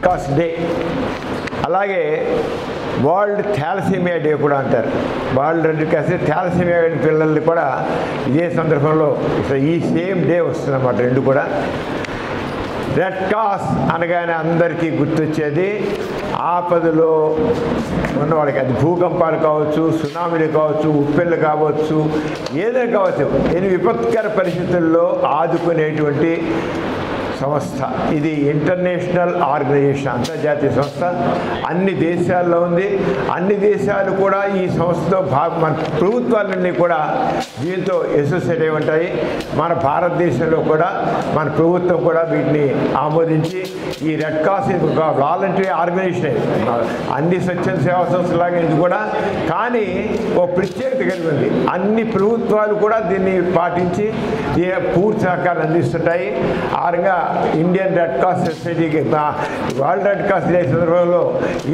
Cos day, అలాగే world thalassaemia day కూడా అంటారు. వరల్డ్ రెడ్ క్రాస్ థాలసీమియా పిల్లల్ని కూడా ఇదే సందర్భంలో ఈ సేమ్ డే వస్తుందన్నమాట. రెండు కూడా రెడ్ క్రాస్ అనగానే అందరికీ గుర్తొచ్చేది ఆపదలో ఉన్న వాళ్ళకి, అది భూకంపాలు కావచ్చు, సునామీలు కావచ్చు, ఉప్పెళ్ళు కావచ్చు, ఏదైనా కావచ్చు, విపత్కర పరిస్థితుల్లో ఆదుకునేటువంటి సంస్థ. ఇది ఇంటర్నేషనల్ ఆర్గనైజేషన్, అంతర్జాతీయ సంస్థ, అన్ని దేశాల్లో ఉంది. అన్ని దేశాలు కూడా ఈ సంస్థతో మన ప్రభుత్వాలన్నీ కూడా దీంతో అసోసియేట్ అయి ఉంటాయి. మన భారతదేశంలో కూడా మన ప్రభుత్వం కూడా వీటిని ఆమోదించి ఈ రెడ్ క్రాస్ ఒక వాలంటరీ ఆర్గనైజేషన్, అన్ని స్వచ్ఛంద సేవా సంస్థలాగా ఇది కూడా, కానీ ఒక ప్రత్యేకత కలిగి ఉంది. అన్ని ప్రభుత్వాలు కూడా దీన్ని పాటించి పూర్తి సహకారం అందిస్తుంటాయి. ఆరుగా ఇండియన్ రెడ్ క్రాస్ సొసైటీకి, వరల్డ్ రెడ్ క్రాస్ డే సందర్భంలో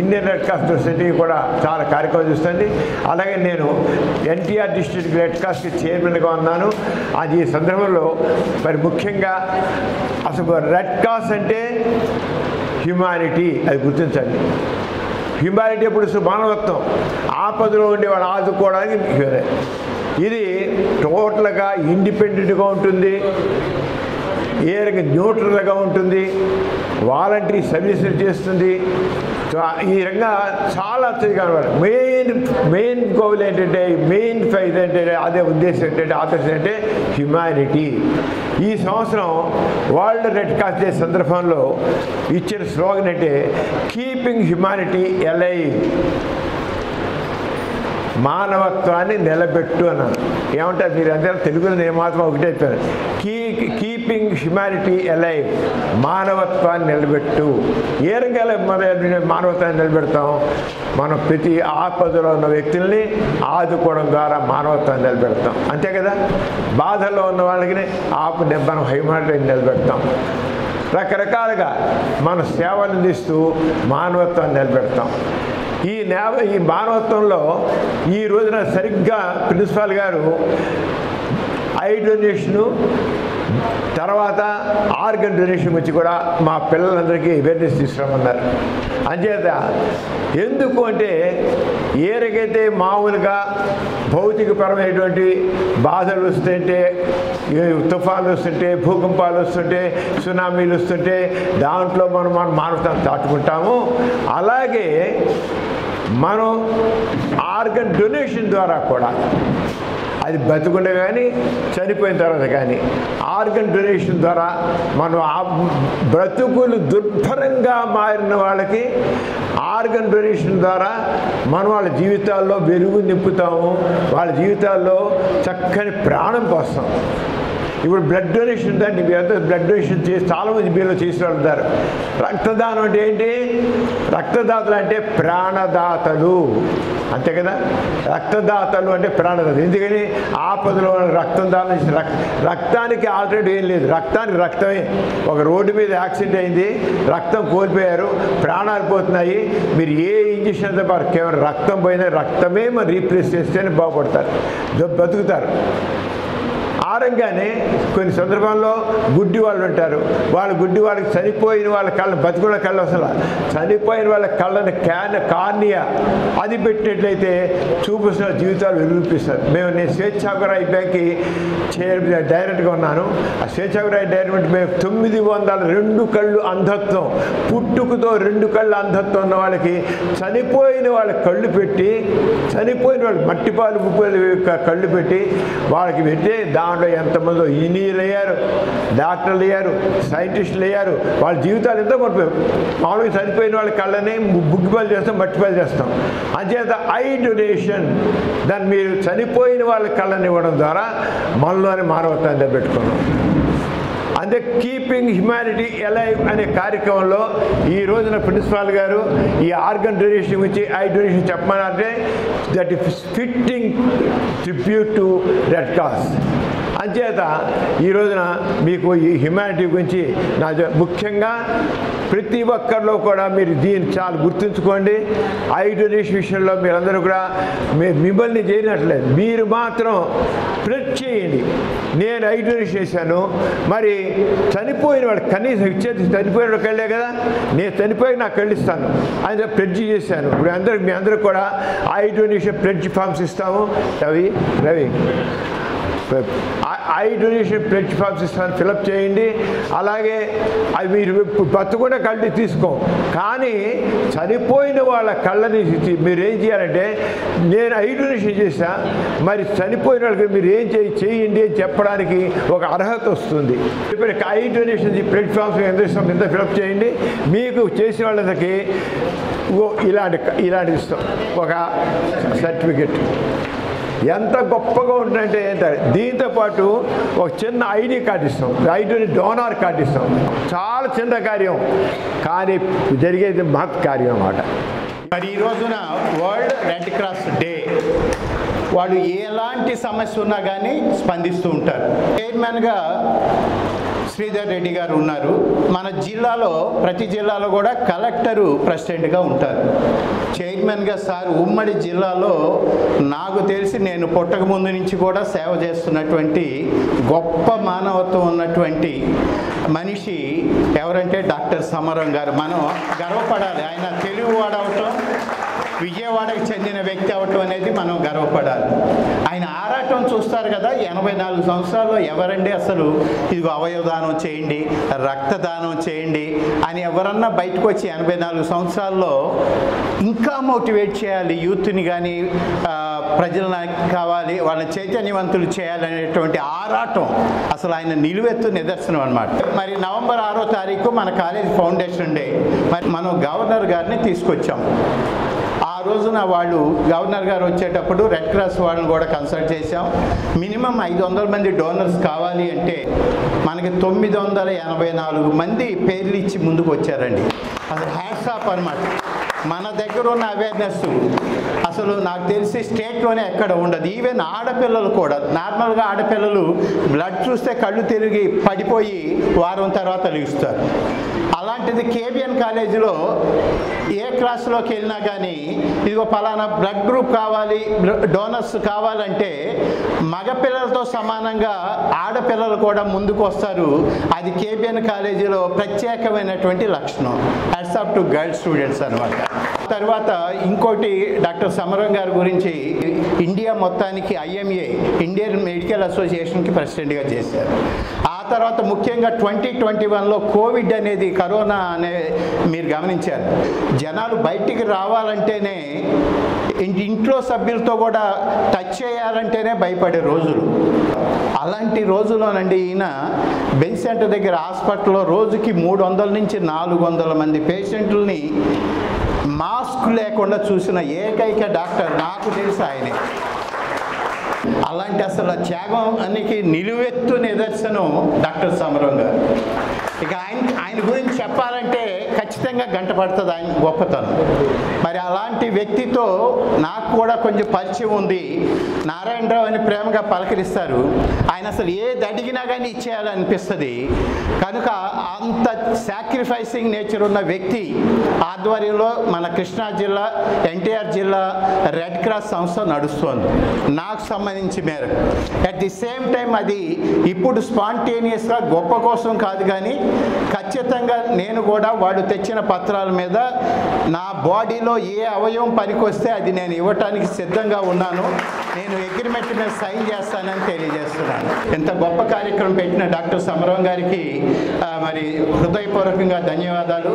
ఇండియన్ రెడ్ క్రాస్ సొసైటీ కూడా చాలా కార్యక్రమం చూస్తుంది. అలాగే నేను ఎన్టీఆర్ డిస్ట్రిక్ట్ రెడ్ క్రాస్కి చైర్మన్గా ఉన్నాను. అది ఈ సందర్భంలో మరి ముఖ్యంగా అసలు రెడ్ క్రాస్ అంటే హ్యుమానిటీ, అది గుర్తించండి. హ్యుమానిటీ ఎప్పుడు మానవత్వం, ఆపదలో ఉండే వాళ్ళు ఆదుకోవడానికి. ఇది టోటల్గా ఇండిపెండెంట్గా ఉంటుంది, ఏ రకంగా న్యూట్రల్గా ఉంటుంది, వాలంటరీ సర్వీసులు చేస్తుంది. ఈ రంగా చాలా కనబడాలి. మెయిన్ గోల్ ఏంటంటే, మెయిన్ ఫైజ్ ఏంటంటే, అదే ఉద్దేశం ఏంటంటే, ఆదర్శం అంటే హ్యుమానిటీ. ఈ సంవత్సరం వరల్డ్ రెడ్ క్రాస్ డే సందర్భంలో ఇచ్చిన స్లోగన్ అంటే కీపింగ్ హ్యుమానిటీ అలైవ్, మానవత్వాన్ని నిలబెట్టు అన్నాను. ఏమంటారు మీరు అందరూ? తెలుగులో నేను మాత్రం ఒకటే చెప్పాను, కీపింగ్ హ్యుమానిటీ అలైవ్, మానవత్వాన్ని నిలబెట్టు. ఏ రంగాలో మానవత్వాన్ని నిలబెడతాం? మనం ప్రతి ఆపదలో ఉన్న వ్యక్తుల్ని ఆదుకోవడం ద్వారా మానవత్వాన్ని నిలబెడతాం, అంతే కదా. బాధల్లో ఉన్న వాళ్ళకి మనం హ్యుమానిటీని నిలబెడతాం. రకరకాలుగా మన సేవలు అందిస్తూ మానవత్వాన్ని నిలబెడతాం. ఈ మానవత్వంలో ఈ రోజున సరిగ్గా ప్రిన్సిపాల్ గారు ఐ డొనేషను తర్వాత ఆర్గన్ డొనేషన్ గురించి కూడా మా పిల్లలందరికీ అవేర్నెస్ తీసుకురామన్నారు. అంచేత ఎందుకు అంటే, ఏ రకైతే మామూలుగా భౌతికపరమైనటువంటి బాధలు వస్తుంటే, తుఫాన్లు వస్తుంటే, భూకంపాలు వస్తుంటే, సునామీలు వస్తుంటే, దాంట్లో మనం మానవతాన్ని దాటుకుంటాము. అలాగే మనం ఆర్గన్ డొనేషన్ ద్వారా కూడా, అది బతుకుండే కానీ చనిపోయిన తర్వాత కానీ, ఆర్గన్ డొనేషన్ ద్వారా మనం బ్రతుకులు దుర్భరంగా మారిన వాళ్ళకి ఆర్గన్ డొనేషన్ ద్వారా మనం వాళ్ళ జీవితాల్లో వెలుగు నింపుతాము, వాళ్ళ జీవితాల్లో చక్కని ప్రాణం పోస్తాం. ఇప్పుడు బ్లడ్ డొనేషన్ దాన్ని బ్లడ్ డొనేషన్ చేసి చాలామంది మీలో చేసిన వాళ్ళు ఉంటారు. రక్తదానం అంటే ఏంటి? రక్తదాతలు అంటే ప్రాణదాతలు, అంతే కదా. రక్తదాతలు అంటే ప్రాణదాతలు. ఎందుకని? ఆపదలో రక్తం దానం చేసి, రక్తానికి ఆల్రెడీ ఏం లేదు, రక్తానికి రక్తమే. ఒక రోడ్డు మీద యాక్సిడెంట్ అయింది, రక్తం కోల్పోయారు, ప్రాణాలు పోతున్నాయి. మీరు ఏ ఇంజక్షన్తో పాటు కేవలం రక్తం పోయినా రక్తమే మనం రీప్లేస్ చేస్తేనే బాగుపడతారు, బతుకుతారు. ఆరంగానే కొన్ని సందర్భాల్లో గుడ్డి వాళ్ళు ఉంటారు. గుడ్డి వాళ్ళకి చనిపోయిన వాళ్ళ కళ్ళ, బతుకున్న కళ్ళు అసలు చనిపోయిన వాళ్ళ కళ్ళని కార్నియా అది పెట్టినట్లయితే చూపిస్తున్న జీవితాలు వెలుగుపిస్తారు. నేను స్వేచ్ఛాగురాయి బ్యాంక్కి డైరెక్ట్గా ఉన్నాను. ఆ స్వేచ్ఛాగురాయి డైరెక్ట్ మేము 902 కళ్ళు అంధత్వం, పుట్టుకతో 2 కళ్ళు అంధత్వం ఉన్న వాళ్ళకి చనిపోయిన వాళ్ళ కళ్ళు పెట్టి, చనిపోయిన వాళ్ళు మట్టిపాలు ముప్పలు కళ్ళు పెట్టి వాళ్ళకి పెట్టి, దాంట్లో ఎంతమంది ఇంజనీర్లు అయ్యారు, డాక్టర్లు అయ్యారు, సైంటిస్టులు అయ్యారు. వాళ్ళ జీవితాలు ఎంతో పడిపోయారు. మామూలుగా చనిపోయిన వాళ్ళ కళ్ళని బుగ్గిపాలు చేస్తాం, మట్టిపాలు చేస్తాం. అంచేత ఐ డొనేషన్, దాన్ని మీరు చనిపోయిన వాళ్ళ కళ్ళని ఇవ్వడం ద్వారా మనలోని మానవత్వాన్ని పెట్టుకున్నాం. అంటే కీపింగ్ హ్యుమానిటీ అలైవ్ అనే కార్యక్రమంలో ఈ రోజున ప్రిన్సిపాల్ గారు ఈ ఆర్గన్ డొనేషన్ గురించి, ఐ డొనేషన్ చెప్పమనంటే that is fitting tribute to red cross. అంతే అంచేత ఈ రోజున మీకు ఈ హ్యుమానిటీ గురించి ముఖ్యంగా ప్రతి ఒక్కరిలో కూడా మీరు దీన్ని చాలా గుర్తుంచుకోండి. ఐ డొనేషన్ విషయంలో మీరందరూ కూడా మిమ్మల్ని చేయనట్లేదు, మీరు మాత్రం ప్రెడ్ చేయండి. నేను ఐ డొనేషన్ చేశాను, మరి చనిపోయిన వాడు కనీసం ఇచ్చేది చనిపోయిన వాడు కళ్ళే కదా, నేను చనిపోయి నాకు కళ్ళిస్తాను అని ప్రెడ్జ్ చేశాను. ఇప్పుడు మీ అందరూ కూడా ఐ డొనేషన్ ప్రెడ్జ్ ఫామ్స్ ఇస్తాము. Ravi eye donation pledge forms ఇస్తాను, ఫిలప్ చేయండి. అలాగే అవి మీరు బతుకున్న కళ్ళు తీసుకో, కానీ చనిపోయిన వాళ్ళ కళ్ళని మీరు ఏం చేయాలంటే, నేను ఐ డొనేషన్ చేశా, మరి చనిపోయిన వాళ్ళకి మీరు ఏం చేయండి అని చెప్పడానికి ఒక అర్హత వస్తుంది. ఇప్పుడు ఐ డొనేషన్ ప్లెడ్జ్ ఫామ్స్ ఎంత ఫిలప్ చేయండి. మీకు చేసిన వాళ్ళకి ఇలాంటి ఇస్తాం, ఒక సర్టిఫికెట్. ఎంత గొప్పగా ఉంటుందంటే దీంతోపాటు ఒక చిన్న ఐడి కార్డు ఇస్తాం, డోనార్ కార్డు ఇస్తాం. చాలా చిన్న కార్యం, కానీ జరిగేది మహత్ కార్యం అన్నమాట. మరి ఈ రోజున వరల్డ్ రెడ్ క్రాస్ డే. వాళ్ళు ఎలాంటి సమస్య ఉన్నా కానీ స్పందిస్తూ ఉంటారు. చైర్మన్గా శ్రీధర్ రెడ్డి గారు ఉన్నారు. మన జిల్లాలో ప్రతి జిల్లాలో కూడా కలెక్టరు ప్రెసిడెంట్గా ఉంటారు. చైర్మన్గా సార్ ఉమ్మడి జిల్లాలో నాకు తెలిసి నేను పుట్టక ముందు నుంచి కూడా సేవ చేస్తున్నటువంటి గొప్ప మానవత్వం ఉన్నటువంటి మనిషి ఎవరంటే డాక్టర్ సమరం గారు. మనం గర్వపడాలి. ఆయన తెలుగువాడు అవటం, విజయవాడకు చెందిన వ్యక్తి అవటం అనేది మనం గర్వపడాలి. ఆయన ఆరాటం చూస్తారు కదా, 84 సంవత్సరాల్లో ఎవరండి అసలు ఇదిగో అవయవదానం చేయండి, రక్తదానం చేయండి అని ఎవరన్నా బయటకు వచ్చి 84 సంవత్సరాల్లో ఇంకా మోటివేట్ చేయాలి యూత్ని, కానీ ప్రజలకు కావాలి, వాళ్ళని చైతన్యవంతులు చేయాలనేటువంటి ఆరాటం అసలు ఆయన నిలువెత్తు నిదర్శనం అన్నమాట. మరి నవంబర్ 6వ తారీఖు మన కాలేజ్ ఫౌండేషన్ డే. మరి మనం గవర్నర్ గారిని తీసుకొచ్చాం. ఆ రోజున వాళ్ళు గవర్నర్ గారు వచ్చేటప్పుడు రెడ్ క్రాస్ వాళ్ళని కూడా కన్సల్ట్ చేశాం. మినిమం 500 మంది డోనర్స్ కావాలి అంటే మనకి 984 మంది పేర్లు ఇచ్చి ముందుకు వచ్చారండి. అసలు హ్యాట్స్ ఆఫ్ అన్నమాట. మన దగ్గర ఉన్న అవేర్నెస్ అసలు నాకు తెలిసి స్టేట్లోనే ఎక్కడ ఉండదు. ఈవెన్ ఆడపిల్లలు కూడా, నార్మల్గా ఆడపిల్లలు బ్లడ్ చూస్తే కళ్ళు తిరిగి పడిపోయి వారం తర్వాత లేస్తారు. అలాంటిది కేబిఎన్ కాలేజీలో ఏ క్లాస్లోకి వెళ్ళినా కానీ ఇదిగో పలానా బ్లడ్ గ్రూప్ కావాలి, డోనర్స్ కావాలంటే మగపిల్లలతో సమానంగా ఆడపిల్లలు కూడా ముందుకు వస్తారు. అది కేబిఎన్ కాలేజీలో ప్రత్యేకమైనటువంటి లక్షణం. Hats off to girl students అనమాట. తర్వాత ఇంకోటి డాక్టర్ సమరం గారి గురించి ఇండియా మొత్తానికి IMA ఇండియన్ మెడికల్ అసోసియేషన్కి ప్రెసిడెంట్గా చేశారు. ఆ తర్వాత ముఖ్యంగా 2021లో కోవిడ్ అనేది, కరోనా అనే మీరు గమనించారు. జనాలు బయటికి రావాలంటేనే, ఇంట్లో సభ్యులతో కూడా టచ్ చేయాలంటేనే భయపడే రోజులు. అలాంటి రోజులోనండి ఈయన బెంచ్ సెంటర్ దగ్గర హాస్పిటల్లో రోజుకి 300 నుంచి 400 మంది పేషెంట్లని మాస్క్ లేకుండా చూసిన ఏకైక డాక్టర్ నాకు తెలిసి ఆయనే. అలాంటి అసలు త్యాగానికి నిలువెత్తు నిదర్శనం డాక్టర్ సమరం గారు. ఇక ఆయన గురించి చెప్పాలంటే ఖచ్చితంగా గంట పడుతుంది ఆయన గొప్పతనం. మరి అలాంటి వ్యక్తితో నాకు కూడా కొంచెం పరిచయం ఉంది. నారాయణరావు అని ప్రేమగా పలకరిస్తారు. ఆయన అసలు ఏది అడిగినా కానీ ఇచ్చేయాలనిపిస్తుంది. కనుక అంత సాక్రిఫైసింగ్ నేచర్ ఉన్న వ్యక్తి ఆధ్వర్యంలో మన కృష్ణా జిల్లా, ఎన్టీఆర్ జిల్లా రెడ్ క్రాస్ సంస్థ నడుస్తోంది నాకు సంబంధించి మేరకు. అట్ ది సేమ్ టైం అది ఇప్పుడు స్పాంటేనియస్గా గొప్ప కోసం కాదు, కానీ ఖచ్చితంగా నేను కూడా వాళ్ళు తెచ్చిన పత్రాల మీద నా బాడీలో ఏ అవయవం పనికొస్తే అది నేను ఇవ్వటానికి సిద్ధంగా ఉన్నాను. నేను అగ్రిమెంట్ మీద సైన్ చేస్తానని తెలియజేస్తున్నాను. ఎంత గొప్ప కార్యక్రమం పెట్టిన డాక్టర్ సమరం గారికి మరి హృదయపూర్వకంగా ధన్యవాదాలు.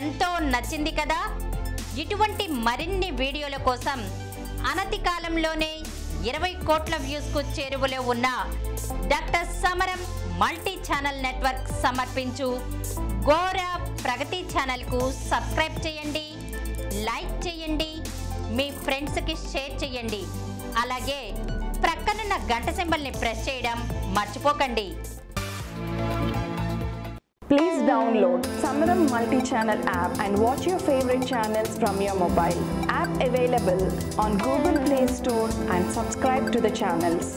ఎంతో నచ్చింది కదా. ఇటువంటి మరిన్ని వీడియోల కోసం అనతి కాలంలోనే 20 కోట్ల వ్యూస్కు చేరువలో ఉన్న డాక్టర్ సమరం మల్టీ ఛానల్ నెట్వర్క్ సమర్పించు గోరా ప్రగతి ఛానల్కు సబ్స్క్రైబ్ చేయండి, లైక్ చేయండి, మీ ఫ్రెండ్స్కి షేర్ చేయండి. అలాగే ప్రక్కనున్న గంట సింబల్ని ప్రెస్ చేయడం మర్చిపోకండి. Please download Samaram multi-channel app and watch your favorite channels from your mobile. App available on Google Play Store and subscribe to the channels.